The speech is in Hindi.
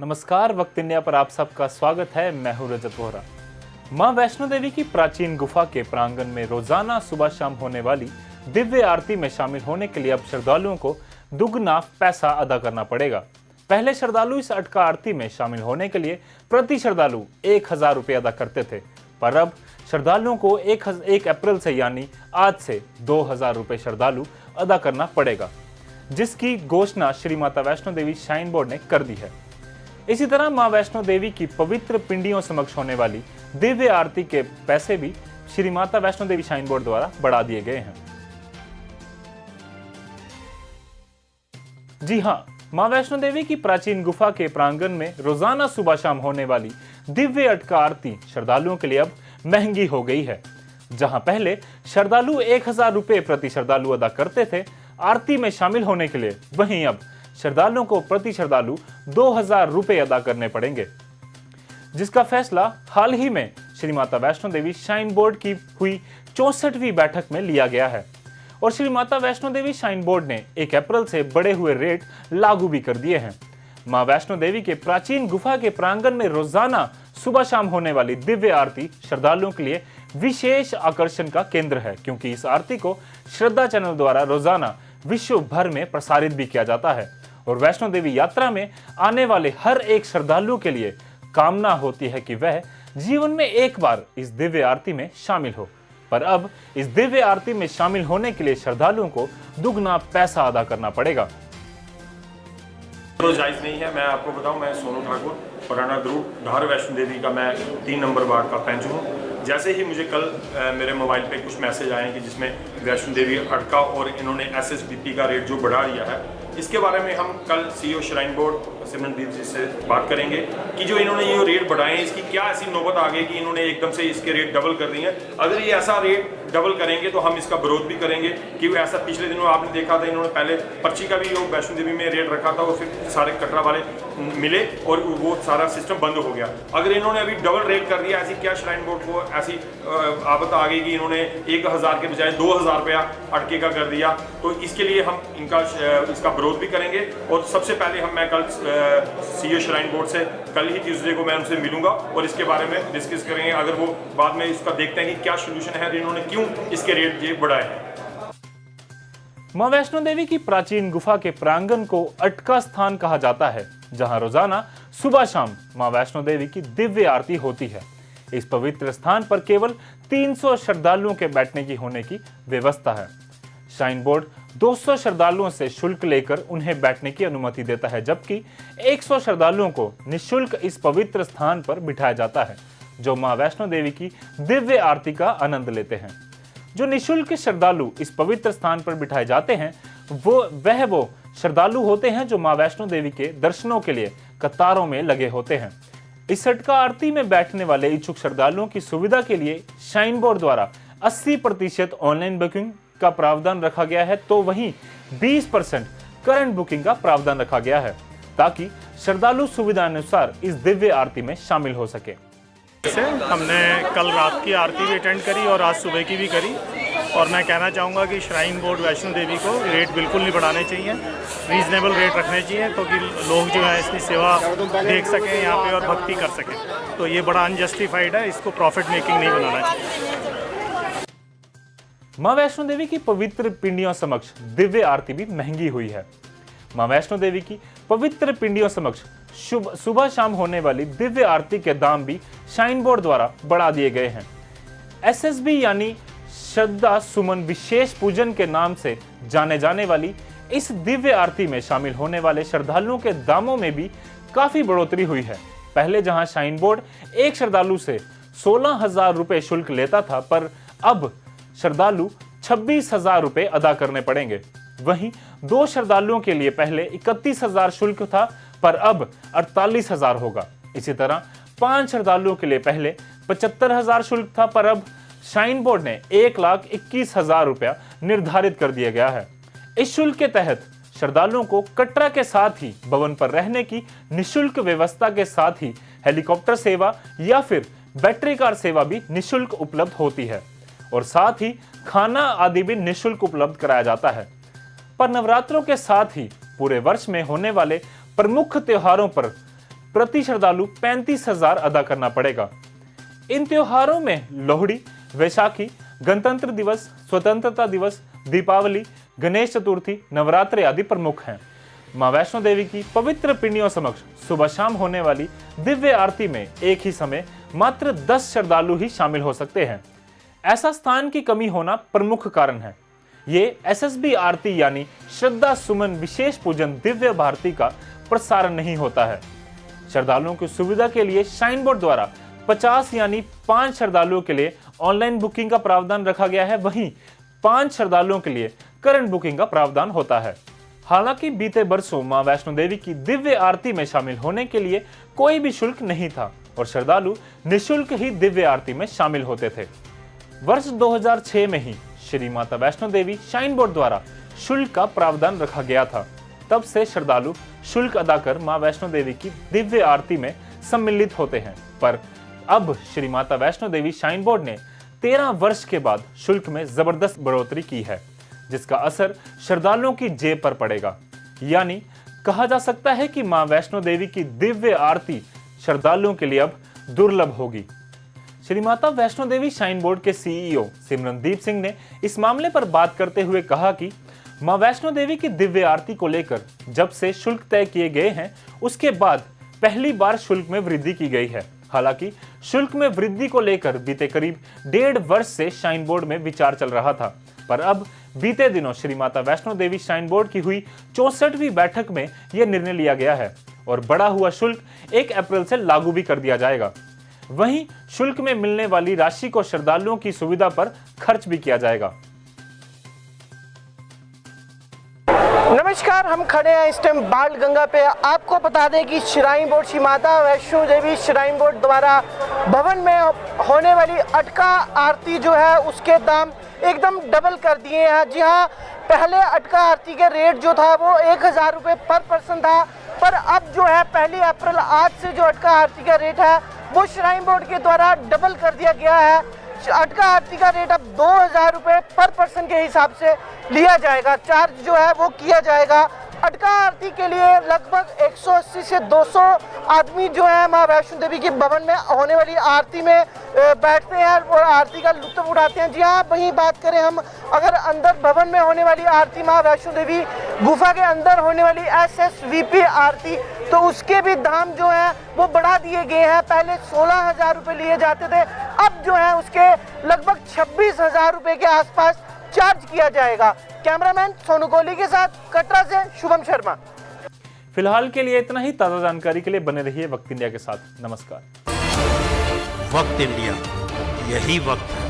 नमस्कार, वक्त इंडिया पर आप सबका स्वागत है। मैं हूं रजत वोहरा। मां वैष्णो देवी की प्राचीन गुफा के प्रांगण में रोजाना सुबह शाम होने वाली दिव्य आरती में शामिल होने के लिए अब श्रद्धालुओं को दुगना पैसा अदा करना पड़ेगा। पहले श्रद्धालु इस अटका आरती में शामिल होने के लिए प्रति श्रद्धालु 1000 रुपये अदा करते थे, पर अब श्रद्धालुओं को 1 अप्रैल से यानी आज से 2000 रुपये श्रद्धालु अदा करना पड़ेगा, जिसकी घोषणा श्री माता वैष्णो देवी श्राइन बोर्ड ने कर दी है। इसी तरह मां वैष्णो देवी की पवित्र पिंडियों समक्ष होने वाली दिव्य आरती के पैसे भी श्री माता वैष्णो देवी श्राइन बोर्ड द्वारा बढ़ा दिए गए हैं। जी हां, मां वैष्णो देवी की प्राचीन गुफा के प्रांगण में रोजाना सुबह शाम होने वाली दिव्य अटका आरती श्रद्धालुओं के लिए अब महंगी हो गई है। जहां पहले श्रद्धालु 1000 रुपये प्रति श्रद्धालु अदा करते थे आरती में शामिल होने के लिए, वहीं अब श्रद्धालुओं को प्रति श्रद्धालु 2000 रुपये अदा करने पड़ेंगे, जिसका फैसला हाल ही में श्री माता वैष्णो देवी श्राइन बोर्ड की हुई 64वीं बैठक में लिया गया है। और श्री माता वैष्णो देवी श्राइन बोर्ड ने 1 अप्रैल से बढ़े हुए रेट लागू भी कर दिए हैं। मां वैष्णो देवी के प्राचीन गुफा के प्रांगण में रोजाना सुबह शाम होने वाली दिव्य आरती श्रद्धालुओं के लिए विशेष आकर्षण का केंद्र है, क्योंकि इस आरती को श्रद्धा चैनल द्वारा रोजाना विश्व भर में प्रसारित भी किया जाता है। और वैष्णो देवी यात्रा में आने वाले हर एक श्रद्धालु के लिए कामना होती है कि वह जीवन में एक बार इस दिव्य आरती में शामिल हो। पर अब इस दिव्य आरती में शामिल होने के लिए श्रद्धालुओं को दुगना पैसा अदा करना पड़ेगा। तो जायज नहीं है। मैं आपको बताऊं, मैं सोनू ठाकुर, पुराना ग्रुप धार वैष्णो देवी का मैं 3 नंबर वार्ड का पंच हूँ। जैसे ही मुझे कल मेरे मोबाइल पे कुछ मैसेज आए कि जिसमें वैष्णो देवी अटका और इन्होंने SSBP का रेट जो बढ़ा दिया है, इसके बारे में हम कल CEO श्राइन बोर्ड सिमरनदीप जी से बात करेंगे कि जो इन्होंने ये रेट बढ़ाए हैं, इसकी क्या ऐसी नौबत आ गई कि इन्होंने एकदम से इसके रेट डबल कर दिए हैं। अगर ये ऐसा रेट डबल करेंगे तो हम इसका विरोध भी करेंगे, कि ऐसा पिछले दिनों आपने देखा था, इन्होंने पहले पर्ची का भी वो वैष्णो देवी में रेट रखा था, वो फिर सारे कटरा वाले मिले और वो सारा सिस्टम बंद हो गया। अगर इन्होंने अभी डबल रेट कर दिया, ऐसी क्या श्राइन बोर्ड को ऐसी आफत आ गई कि इन्होंने 1000 के बजाय 2000 रुपया अटके का कर दिया, तो इसके लिए हम इसका विरोध भी करेंगे। और सबसे पहले मैं कल CEO श्राइन बोर्ड से कल ही ट्यूसडे को मैं उनसे मिलूंगा और इसके बारे में डिस्कस करेंगे। अगर वो बाद में इसका देखते हैं कि क्या सोल्यूशन है, इन्होंने क्यों इसके रेट ये बढ़ाए हैं। मां वैष्णो देवी की प्राचीन गुफा के प्रांगण को अटका स्थान कहा जाता है, जहां रोजाना सुबह शाम मां वैष्णो देवी की दिव्य आरती होती है। इस पवित्र स्थान पर केवल 300 श्रद्धालुओं के बैठने की होने की व्यवस्था है। श्राइन बोर्ड 200 श्रद्धालुओं से शुल्क लेकर उन्हें बैठने की अनुमति देता है, जबकि 100 श्रद्धालुओं को निःशुल्क इस पवित्र स्थान पर बिठाया जाता है, जो मां वैष्णो देवी की दिव्य आरती का आनंद लेते हैं। जो निःशुल्क श्रद्धालु इस पवित्र स्थान पर बिठाए जाते हैं वो श्रद्धालु होते हैं जो मां वैष्णो देवी के दर्शनों के लिए कतारों में लगे होते हैं। इस अटका आरती में बैठने वाले इच्छुक श्रद्धालुओं की सुविधा के लिए श्राइन बोर्ड द्वारा 80% ऑनलाइन बुकिंग का प्रावधान रखा गया है, तो वहीं 20% करंट बुकिंग का प्रावधान रखा गया है, ताकि श्रद्धालु सुविधा अनुसार इस दिव्य आरती में शामिल हो सके। हमने कल रात की आरती भी अटेंड करी और आज सुबह की भी करी, और मैं कहना चाहूँगा कि श्राइन बोर्ड वैष्णो देवी को रेट बिल्कुल नहीं बढ़ाने चाहिए, रीजनेबल रेट रखने चाहिए, तो कि लोग जो है इसकी सेवा देख सकें यहाँ पे और भक्ति कर सकें। तो ये बड़ा अनजस्टिफाइड है, इसको प्रॉफिट मेकिंग नहीं बनाना चाहिए। मां वैष्णो देवी की पवित्र पिंडियों समक्ष दिव्य आरती भी महंगी हुई है। मां वैष्णो देवी की पवित्र पिंडियों समक्ष सुबह शाम होने वाली दिव्य आरती के दाम भी श्राइन बोर्ड द्वारा बढ़ा दिए गए हैं। SSB यानी श्रद्धा सुमन विशेष पूजन के नाम से जाने जाने वाली इस दिव्य आरती में शामिल होने वाले श्रद्धालुओं के दामों में भी काफी बढ़ोतरी हुई है। पहले जहां श्राइन बोर्ड एक श्रद्धालु से 16000 रुपए शुल्क लेता था, पर अब श्रद्धालु 26000 रुपए अदा करने पड़ेंगे। वहीं 2 श्रद्धालुओं के लिए पहले 31000 शुल्क था, पर अब 48000 होगा। इसी तरह 5 श्रद्धालुओं के लिए पहले 75000 शुल्क था, पर अब श्राइन बोर्ड ने 1,21,000 रुपया निर्धारित कर दिया गया है। इस शुल्क के तहत श्रद्धालुओं को कटरा के साथ ही भवन पर रहने की निःशुल्क व्यवस्था के साथ ही हेलीकॉप्टर सेवा या फिर बैटरी कार सेवा भी निःशुल्क उपलब्ध होती है, और साथ ही खाना आदि भी निःशुल्क उपलब्ध कराया जाता है। पर नवरात्रों के साथ ही पूरे वर्ष में होने वाले प्रमुख त्योहारों पर प्रति श्रद्धालु 35,000 अदा करना पड़ेगा। इन त्योहारों में लोहड़ी, वैशाखी, गणतंत्र दिवस, स्वतंत्रता दिवस, दीपावली, गणेश चतुर्थी, नवरात्रि आदि प्रमुख हैं। मां वैष्णो देवी की पवित्र पिंडियों समक्ष सुबह शाम होने वाली दिव्य आरती में एक ही समय मात्र 10 श्रद्धालु ही शामिल हो सकते हैं। ऐसा स्थान की कमी होना प्रमुख कारण है। ये एसएसबी आरती यानी श्रद्धा सुमन विशेष पूजन दिव्य भारती का प्रसारण नहीं होता है। श्रद्धालुओं की सुविधा के लिए श्राइन बोर्ड द्वारा 50 यानी 5 श्रद्धालुओं के लिए ऑनलाइन बुकिंग का प्रावधान रखा गया है, वहीं 5 श्रद्धालुओं के लिए करंट बुकिंग का प्रावधान होता है। हालांकि बीते वर्षों मां वैष्णो देवी की दिव्य आरती में शामिल होने के लिए कोई भी शुल्क नहीं था और श्रद्धालु निःशुल्क ही दिव्य आरती में शामिल होते थे। वर्ष 2006 में ही श्री माता वैष्णो देवी श्राइन बोर्ड द्वारा शुल्क का प्रावधान रखा गया था। तब से श्रद्धालु शुल्क अदा कर मां वैष्णो देवी की दिव्य आरती में सम्मिलित होते हैं, पर अब श्री माता वैष्णो देवी श्राइन बोर्ड ने 13 वर्ष के बाद शुल्क में जबरदस्त बढ़ोतरी की है, जिसका असर श्रद्धालुओं की जेब पर पड़ेगा। यानी कहा जा सकता है कि मां वैष्णो देवी की दिव्य आरती श्रद्धालुओं के लिए अब दुर्लभ होगी। श्री माता वैष्णो देवी श्राइन बोर्ड के सीईओ सिमरनदीप सिंह ने इस मामले पर बात करते हुए कहा कि मां वैष्णो देवी की दिव्य आरती को लेकर जब से शुल्क तय किए गए हैं, उसके बाद पहली बार शुल्क में वृद्धि की गई है। हालांकि शुल्क में वृद्धि को लेकर बीते करीब 1.5 वर्ष से श्राइन बोर्ड में विचार चल रहा था, पर अब बीते दिनों श्री माता वैष्णो देवी श्राइन बोर्ड की हुई 64वीं बैठक में यह निर्णय लिया गया है और बढ़ा हुआ शुल्क 1 अप्रैल से लागू भी कर दिया जाएगा। वहीं शुल्क में मिलने वाली राशि को श्रद्धालुओं की सुविधा पर खर्च भी किया जाएगा। नमस्कार, हम खड़े हैं इस टाइम बाल गंगा पे। आपको बता दें कि shrine board Shri Mata Vaishno Devi shrine board द्वारा भवन में होने वाली अटका आरती जो है उसके दाम एकदम डबल कर दिए हैं। जी हाँ, पहले अटका आरती के रेट जो था वो 1,000 रुपये पर पर्सन था, पर अब जो है 1 अप्रैल आज से जो अटका आरती का रेट है वो श्राइन बोर्ड के द्वारा डबल कर दिया गया है। अटका आरती का रेट अब 2,000 रुपये पर पर्सन के हिसाब से लिया जाएगा, चार्ज जो है वो किया जाएगा। अटका आरती के लिए लगभग 180 से 200 आदमी जो है मां वैष्णो देवी के भवन में होने वाली आरती में बैठते हैं और आरती का लुत्फ उठाते हैं। जी हाँ, वहीं बात करें हम अगर अंदर भवन में होने वाली आरती मां वैष्णो देवी गुफा के अंदर होने वाली SSVP आरती, तो उसके भी दाम जो है वो बढ़ा दिए गए हैं। पहले 16,000 रुपये लिए जाते थे, अब जो है उसके लगभग 26,000 रुपये के आसपास चार्ज किया जाएगा। कैमरामैन सोनू कोहली के साथ कटरा से शुभम शर्मा। फिलहाल के लिए इतना ही। ताज़ा जानकारी के लिए बने रहिए वक्त इंडिया के साथ। नमस्कार। वक्त इंडिया, यही वक्त है।